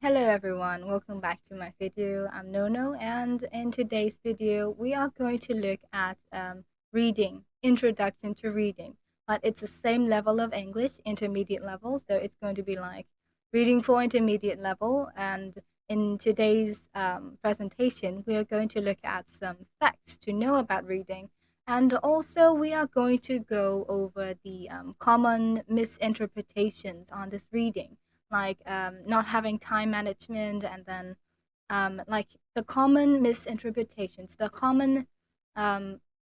Hello everyone, welcome back to my video. I'm Nono, and in today's video we are going to look at reading, introduction to reading. But it's the same level of English, intermediate level, so it's going to be like reading for intermediate level. And in today's presentation we are going to look at some facts to know about reading, and also we are going to go over the common misinterpretations on this reading, like not having time management, and then like the common misinterpretations, the common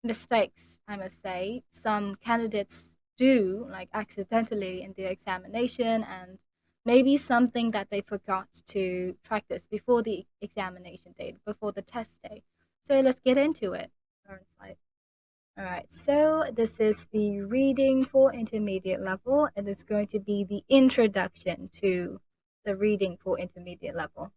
mistakes, I must say, some candidates do, like accidentally in their examination, and maybe something that they forgot to practice before the examination date, before the test day. So let's get into it. Current slide. All right, so this is the reading for intermediate level. It is going to be the introduction to the reading for intermediate level.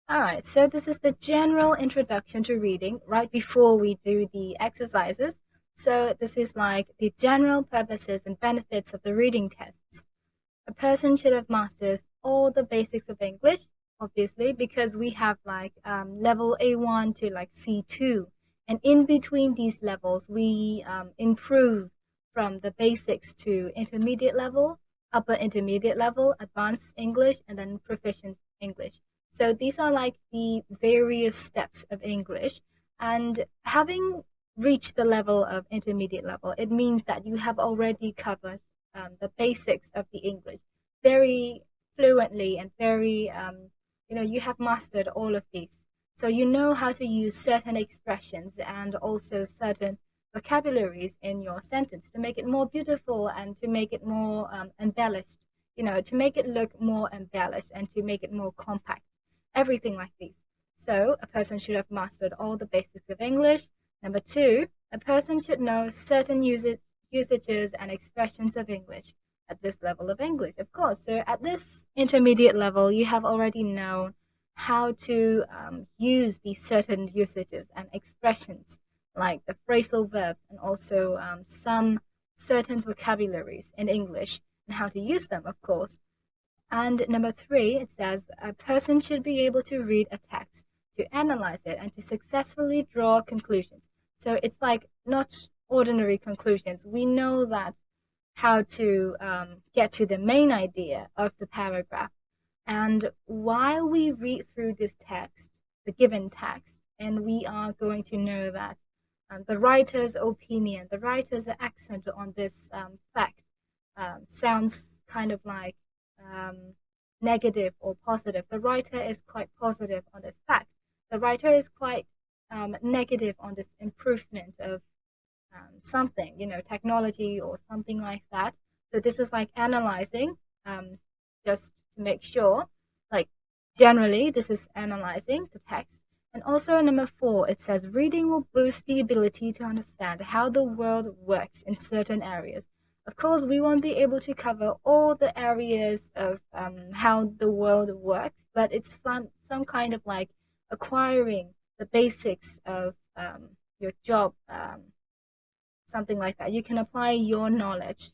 All right, so this is the general introduction to reading right before we do the exercises. So this is like the general purposes and benefits of the reading tests. A person should have mastered all the basics of English, obviously, because we have like level A1 to like C2. And in between these levels, we improve from the basics to intermediate level, upper intermediate level, advanced English, and then proficient English. So these are like the various steps of English. And having reached the level of intermediate level, it means that you have already covered the basics of the English very fluently and very, you have mastered all of these. So you know how to use certain expressions and also certain vocabularies in your sentence to make it more beautiful and to make it more embellished, to make it look more embellished and to make it more compact, everything like these. So a person should have mastered all the basics of English. Number two, a person should know certain usages and expressions of English at this level of English, of course. So at this intermediate level, you have already known how to use these certain usages and expressions, like the phrasal verbs and also some certain vocabularies in English, and how to use them, of course. And number three, it says a person should be able to read a text, to analyze it, and to successfully draw conclusions. So it's like not ordinary conclusions. We know that how to get to the main idea of the paragraph. And while we read through this text, the given text, and we are going to know that the writer's opinion, the writer's accent on this fact sounds kind of like um, negative or positive. The writer is quite positive on this fact. The writer is quite negative on this improvement of something, technology or something like that. So this is like analyzing, just to make sure, like generally, this is analyzing the text. And also number four, it says reading will boost the ability to understand how the world works in certain areas. Of course, we won't be able to cover all the areas of how the world works, but it's some kind of like acquiring the basics of your job, something like that. You can apply your knowledge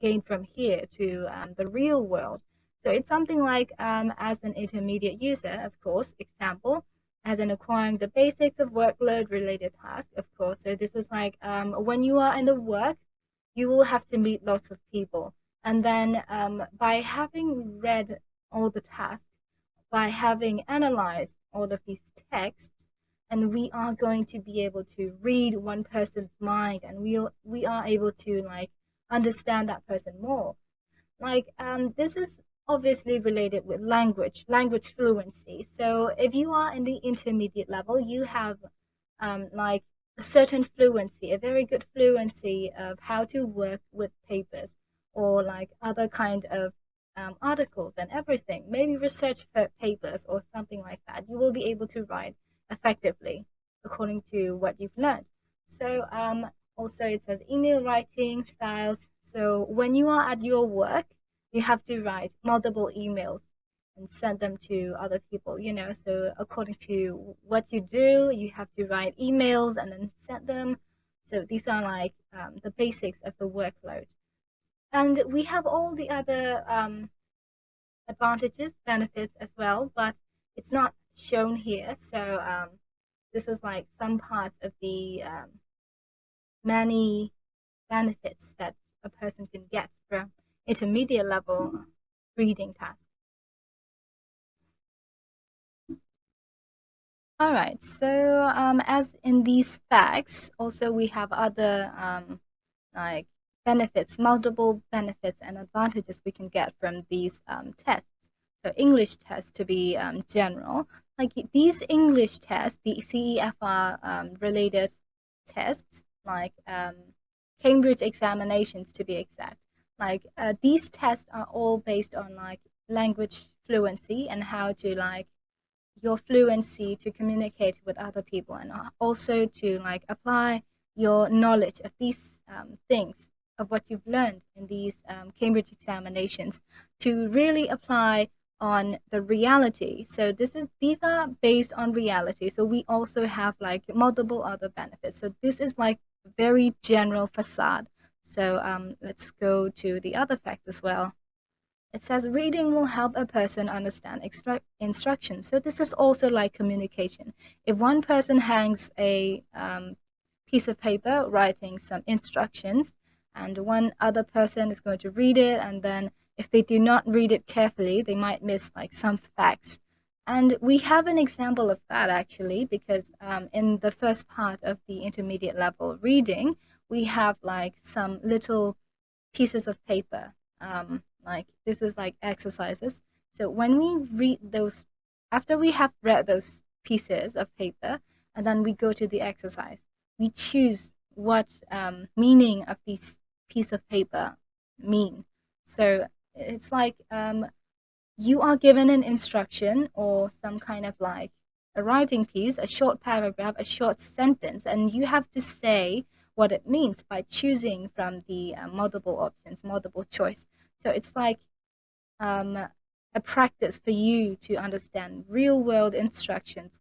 gained from here to the real world. So it's something like as an intermediate user, of course, example, as in acquiring the basics of workload related tasks, of course. So this is like when you are in the work, you will have to meet lots of people. And then by having read all the tasks, by having analyzed all of these texts, and we are going to be able to read one person's mind, and we are able to like understand that person more. Like this is obviously related with language fluency. So if you are in the intermediate level, you have like a certain fluency, a very good fluency of how to work with papers or like other kind of articles and everything, maybe research papers or something like that. You will be able to write effectively according to what you've learned. So also it says email writing styles. So when you are at your work, you have to write multiple emails and send them to other people, so according to what you do, you have to write emails and then send them. So these are like the basics of the workload. And we have all the other advantages, benefits as well, but it's not shown here. So this is like some parts of the many benefits that a person can get from intermediate level reading tasks. All right, so as in these facts, also we have other like benefits, multiple benefits and advantages we can get from these tests. So English tests to be general, like these English tests, the CEFR related tests, like Cambridge examinations to be exact. Like these tests are all based on like language fluency and how to like your fluency to communicate with other people and also to like apply your knowledge of these things of what you've learned in these Cambridge examinations to really apply on the reality. So these are based on reality. So we also have like multiple other benefits. So this is like very general facade. So let's go to the other fact as well. It says reading will help a person understand instructions. So this is also like communication. If one person hangs a piece of paper writing some instructions, and one other person is going to read it, and then if they do not read it carefully, they might miss like some facts. And we have an example of that actually, because in the first part of the intermediate level reading, we have like some little pieces of paper. Like this is like exercises. So when we read those, after we have read those pieces of paper, and then we go to the exercise, we choose what meaning of these piece of paper mean. So it's like you are given an instruction or some kind of like a writing piece, a short paragraph, a short sentence, and you have to say what it means by choosing from the multiple options, multiple choice. So it's like um, a practice for you to understand real world instructions.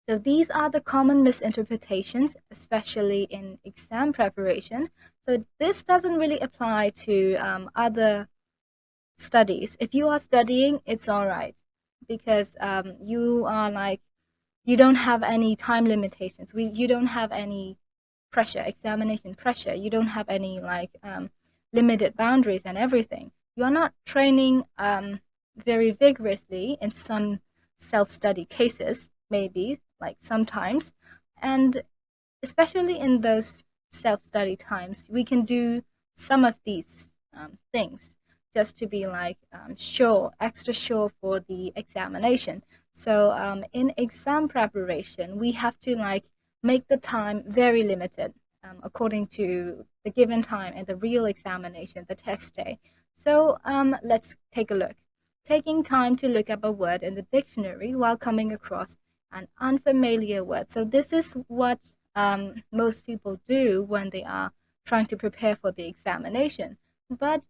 So these are the common misinterpretations, especially in exam preparation. So this doesn't really apply to other studies. If you are studying, it's all right because you are like you don't have any time limitations. You don't have any pressure, examination pressure. You don't have any like limited boundaries and everything. You are not training very vigorously in some self-study cases, maybe like sometimes, and especially in those self-study times, we can do some of these things just to be like sure, extra sure for the examination. So in exam preparation, we have to like make the time very limited according to the given time and the real examination, the test day. So let's take a look. Taking time to look up a word in the dictionary while coming across an unfamiliar word. So this is what most people do when they are trying to prepare for the examination. But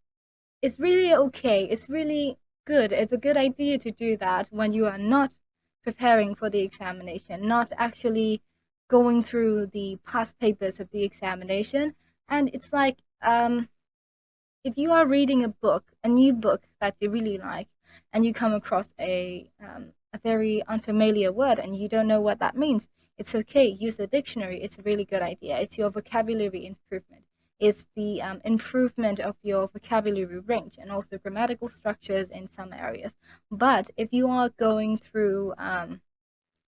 it's really okay. It's really good. It's a good idea to do that when you are not preparing for the examination, not actually going through the past papers of the examination. And it's like if you are reading a book, a new book that you really like, and you come across a very unfamiliar word and you don't know what that means, it's okay. Use the dictionary. It's a really good idea. It's your vocabulary improvement. It's the improvement of your vocabulary range and also grammatical structures in some areas. But if you are going through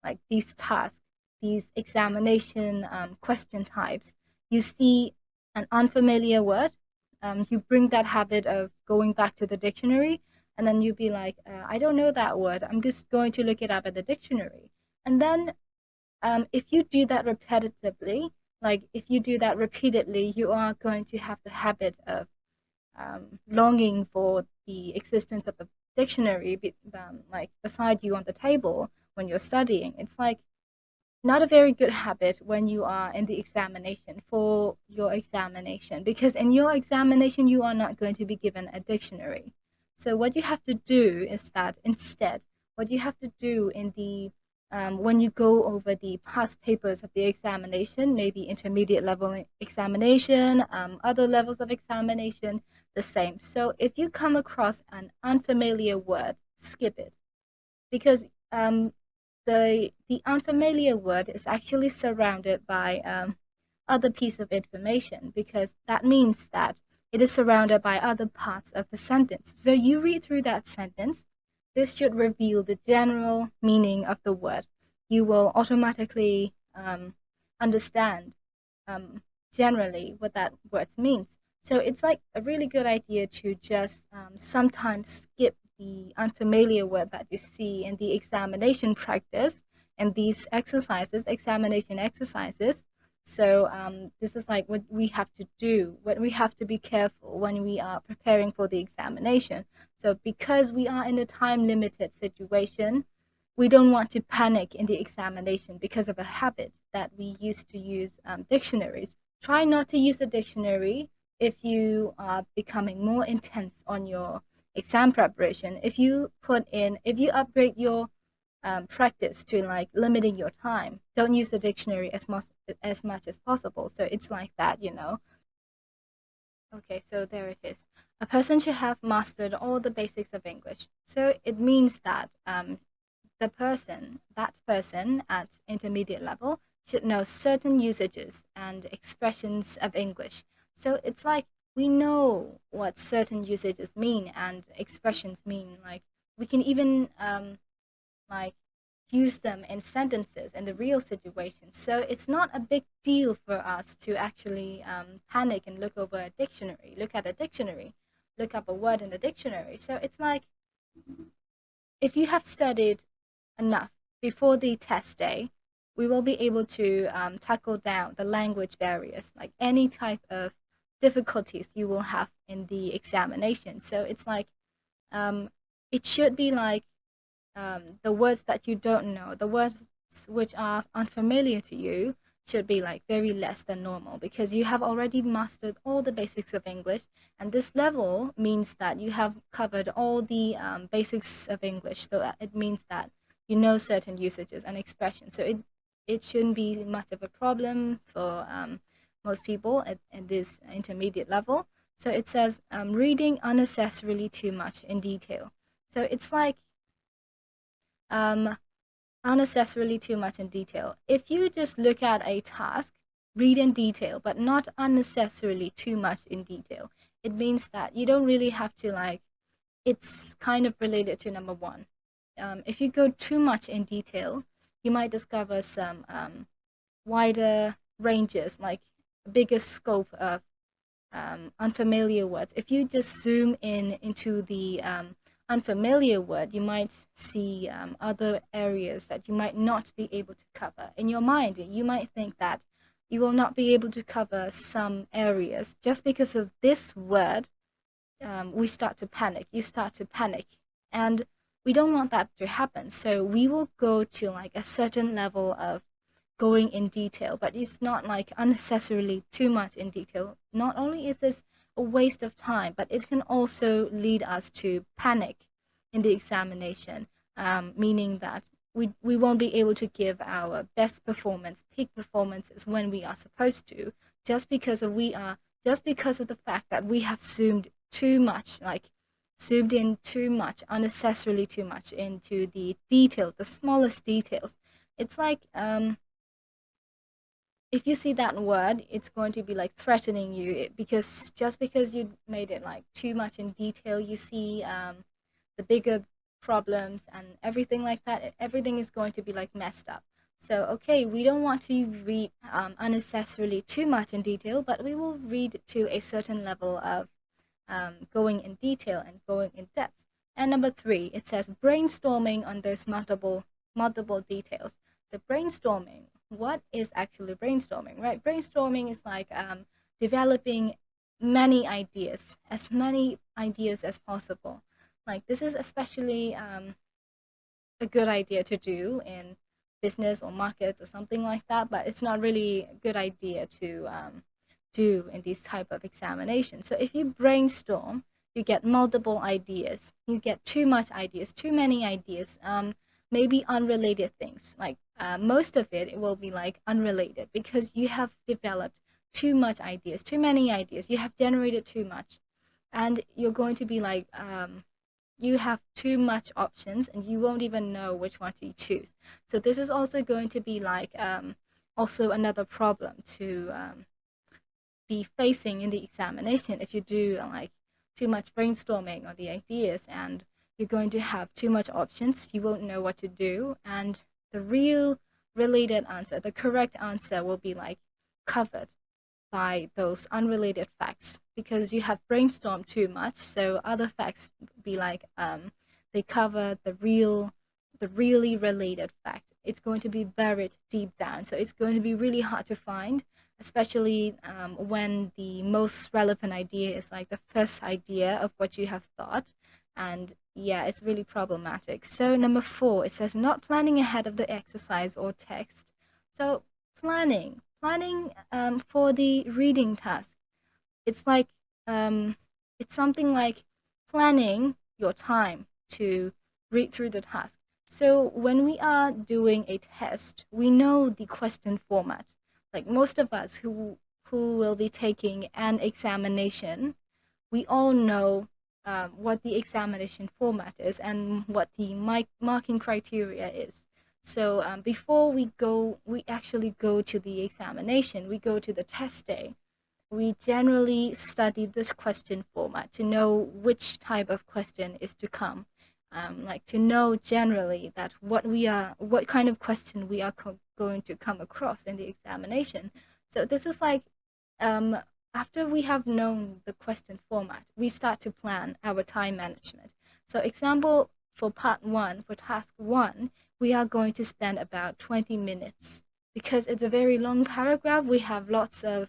like these tasks, these examination question types, you see an unfamiliar word, you bring that habit of going back to the dictionary, and then you be like, I don't know that word. I'm just going to look it up at the dictionary. And then if you do that repetitively, like if you do that repeatedly, you are going to have the habit of longing for the existence of the dictionary, like beside you on the table when you're studying. It's like not a very good habit when you are in the examination for your examination, because in your examination you are not going to be given a dictionary. So what you have to do is that instead, what you have to do in the when you go over the past papers of the examination, maybe intermediate level examination, other levels of examination, the same. So if you come across an unfamiliar word, skip it, because the unfamiliar word is actually surrounded by other piece of information, because that means that it is surrounded by other parts of the sentence. So you read through that sentence. This should reveal the general meaning of the word. You will automatically understand generally what that word means. So it's like a really good idea to just sometimes skip the unfamiliar word that you see in the examination practice and these exercises, examination exercises. So this is like what we have to do, what we have to be careful when we are preparing for the examination. So because we are in a time limited situation, we don't want to panic in the examination because of a habit that we used to use dictionaries. Try not to use a dictionary if you are becoming more intense on your exam preparation. If you upgrade your practice to like limiting your time, don't use the dictionary as much as possible. So it's like that, you know. Okay, so there it is. A person should have mastered all the basics of English. So it means that that person at intermediate level should know certain usages and expressions of English. So it's like we know what certain usages mean and expressions mean. Like we can even like use them in sentences in the real situation. So it's not a big deal for us to actually panic and look over a dictionary, look at a dictionary, look up a word in the dictionary. So it's like if you have studied enough before the test day, we will be able to tackle down the language barriers, like any type of difficulties you will have in the examination. So it's like it should be like the words that you don't know, the words which are unfamiliar to you, should be like very less than normal, because you have already mastered all the basics of English, and this level means that you have covered all the basics of English. So it means that you know certain usages and expressions. So it shouldn't be much of a problem for most people at this intermediate level. So it says reading unnecessarily too much in detail. So it's like um, unnecessarily too much in detail. If you just look at a task, read in detail, but not unnecessarily too much in detail, it means that you don't really have to like, it's kind of related to number one. If you go too much in detail, you might discover some wider ranges, like bigger scope of unfamiliar words. If you just zoom in into the unfamiliar word, you might see other areas that you might not be able to cover. In your mind, you might think that you will not be able to cover some areas just because of this word. We start to panic. You start to panic, and we don't want that to happen. So we will go to like a certain level of going in detail, but it's not like unnecessarily too much in detail. Not only is this a waste of time, but it can also lead us to panic in the examination, meaning that we won't be able to give our best performance, peak performances when we are supposed to, just because just because of the fact that we have zoomed too much, like zoomed in too much, unnecessarily too much into the detail, the smallest details. It's like if you see that word, it's going to be like threatening you, because just because you made it like too much in detail, you see the bigger problems and everything like that. Everything is going to be like messed up. So okay, we don't want to read unnecessarily too much in detail, but we will read to a certain level of going in detail and going in depth. And number three, it says brainstorming on those multiple details. The brainstorming, what is actually brainstorming, right? Brainstorming is like developing as many ideas as possible. Like this is especially a good idea to do in business or markets or something like that, but it's not really a good idea to do in these type of examinations. So if you brainstorm, you get multiple ideas, you get too much ideas, too many ideas. maybe unrelated things. Like most of it will be like unrelated because you have developed too much ideas, too many ideas. You have generated too much, and you're going to be like you have too much options and you won't even know which one to choose. So this is also going to be like also another problem to be facing in the examination. If you do like too much brainstorming on the ideas and you're going to have too much options, you won't know what to do, and the real related answer, the correct answer, will be like covered by those unrelated facts because you have brainstormed too much. So other facts be like they cover the really related fact. It's going to be buried deep down, so it's going to be really hard to find, especially when the most relevant idea is like the first idea of what you have thought. And yeah, it's really problematic. So number 4, it says not planning ahead of the exercise or text. So planning for the reading task, it's like it's something like planning your time to read through the task. So when we are doing a test, we know the question format. Like most of us who will be taking an examination, we all know what the examination format is and what the marking criteria is. So before we actually go to the examination, we go to the test day, we generally study this question format to know which type of question is to come. Like to know generally that what kind of question we are going to come across in the examination. So this is like um, after we have known the question format, we start to plan our time management. So example, for part 1, for task 1, we are going to spend about 20 minutes because it's a very long paragraph. We have lots of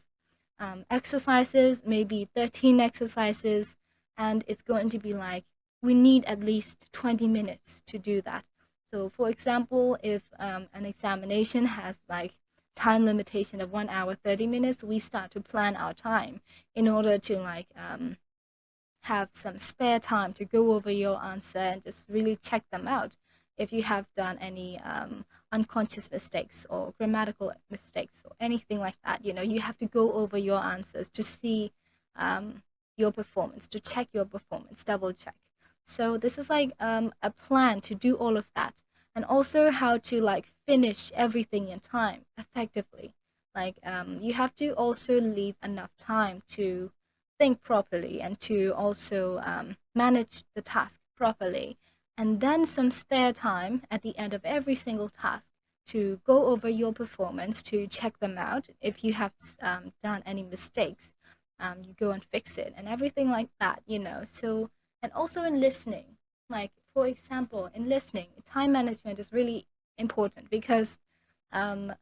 exercises, maybe 13 exercises, and it's going to be like we need at least 20 minutes to do that. So for example, if an examination has like time limitation of 1 hour 30 minutes, we start to plan our time in order to like have some spare time to go over your answer and just really check them out. If you have done any unconscious mistakes or grammatical mistakes or anything like that, you have to go over your answers to see your performance, to check your performance, double check. So this is like a plan to do all of that, and also how to like finish everything in time effectively. Like you have to also leave enough time to think properly and to also manage the task properly, and then some spare time at the end of every single task to go over your performance, to check them out. If you have done any mistakes, you go and fix it and everything like that. So, and also in listening, like for example, in listening, time management is really important because um,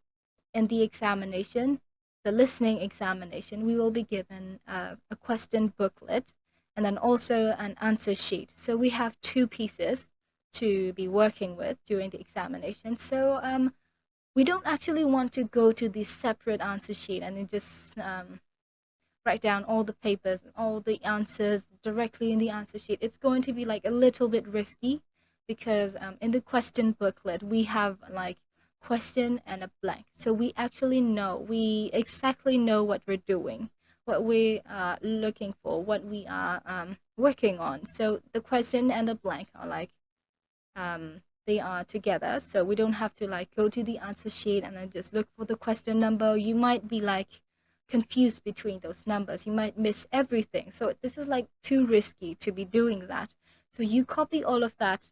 in the examination, the listening examination, we will be given a question booklet and then also an answer sheet. So we have 2 pieces to be working with during the examination. So we don't actually want to go to the separate answer sheet and then just write down all the papers and all the answers directly in the answer sheet. It's going to be like a little bit risky because in the question booklet we have like question and a blank. So we exactly know what we're doing, what we are looking for, what we are working on. So the question and the blank are like they are together, so we don't have to like go to the answer sheet and then just look for the question number. You might be like confused between those numbers, you might miss everything, so this is like too risky to be doing that. So you copy all of that,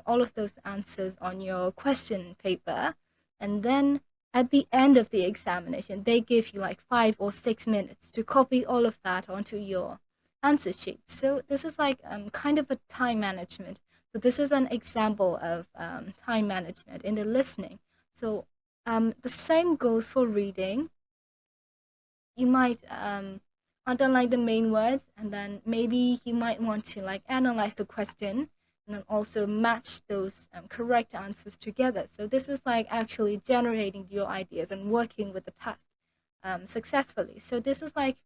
all of those answers on your question paper, and then at the end of the examination they give you like 5 or 6 minutes to copy all of that onto your answer sheet. So this is like kind of a time management. So this is an example of time management in the listening. So the same goes for reading. You might underline the main words, and then maybe you might want to like analyze the question and then also match those correct answers together. So this is like actually generating your ideas and working with the task successfully. So this is like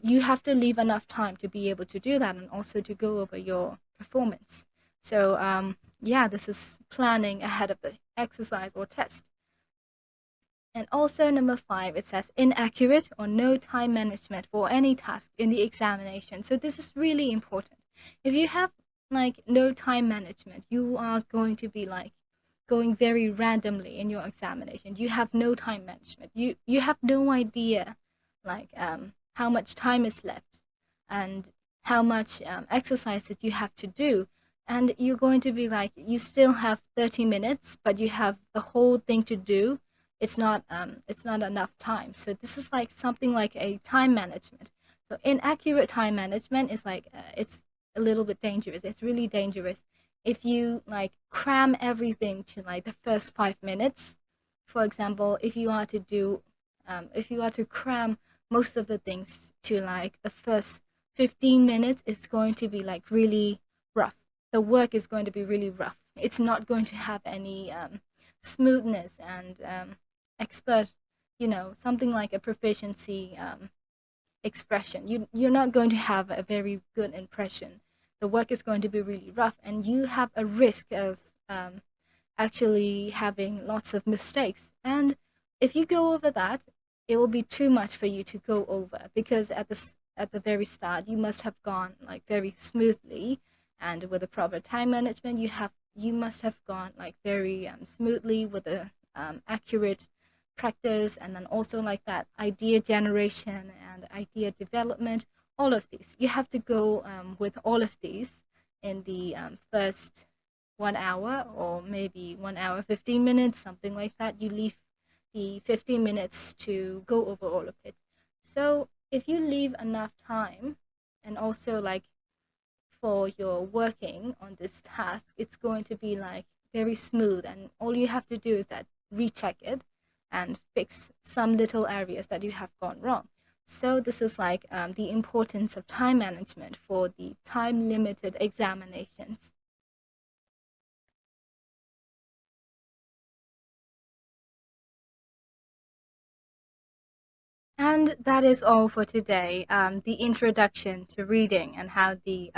you have to leave enough time to be able to do that and also to go over your performance. So yeah, this is planning ahead of the exercise or test. And also number 5, it says inaccurate or no time management for any task in the examination. So this is really important. If you have like no time management, you are going to be like going very randomly in your examination. You have no time management. You have no idea like how much time is left and how much exercise that you have to do. And you're going to be like, you still have 30 minutes, but you have the whole thing to do. It's not enough time. So this is like something like a time management. So inaccurate time management is like it's a little bit dangerous. It's really dangerous if you like cram everything to like the first 5 minutes. For example, if you are to cram most of the things to like the first 15 minutes, it's going to be like really rough. The work is going to be really rough. It's not going to have any smoothness and expert, something like a proficiency expression. You're not going to have a very good impression. The work is going to be really rough, and you have a risk of actually having lots of mistakes. And if you go over that, it will be too much for you to go over, because at the very start you must have gone like very smoothly, and with a proper time management you must have gone like very smoothly with a accurate practice, and then also like that idea generation and idea development. All of these you have to go with all of these in the first 1 hour, or maybe 1 hour 15 minutes, something like that. You leave the 15 minutes to go over all of it. So if you leave enough time, and also like for your working on this task, it's going to be like very smooth, and all you have to do is that recheck it and fix some little areas that you have gone wrong. So this is like the importance of time management for the time limited examinations. And that is all for today. The introduction to reading and how the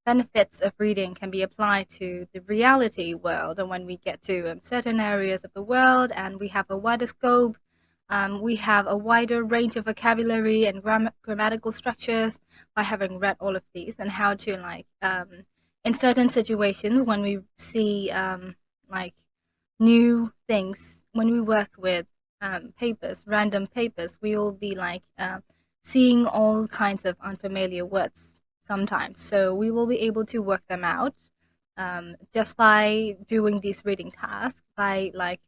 benefits of reading can be applied to the reality world. And when we get to certain areas of the world and we have a wider scope, we have a wider range of vocabulary and grammatical structures by having read all of these, and how to like in certain situations when we see like new things, when we work with papers, random papers, we will be like seeing all kinds of unfamiliar words sometimes. So we will be able to work them out just by doing these reading tasks, by like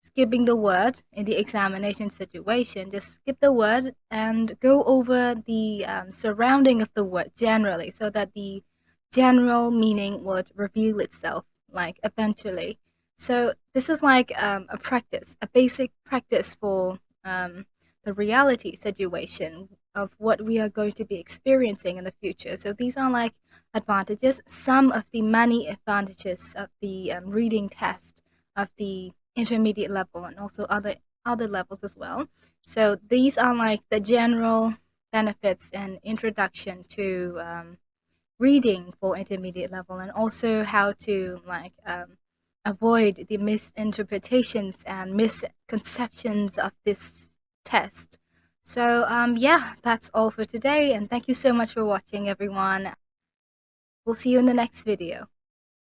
skipping the word in the examination situation. Just skip the word and go over the surrounding of the word generally, so that the general meaning would reveal itself like eventually. So this is like a practice, a basic practice for the reality situation of what we are going to be experiencing in the future. So these are like advantages, some of the many advantages of the reading test of the intermediate level, and also other levels as well. So these are like the general benefits and introduction to reading for intermediate level, and also how to like avoid the misinterpretations and misconceptions of this test. So yeah, that's all for today, and thank you so much for watching, everyone. We'll see you in the next video.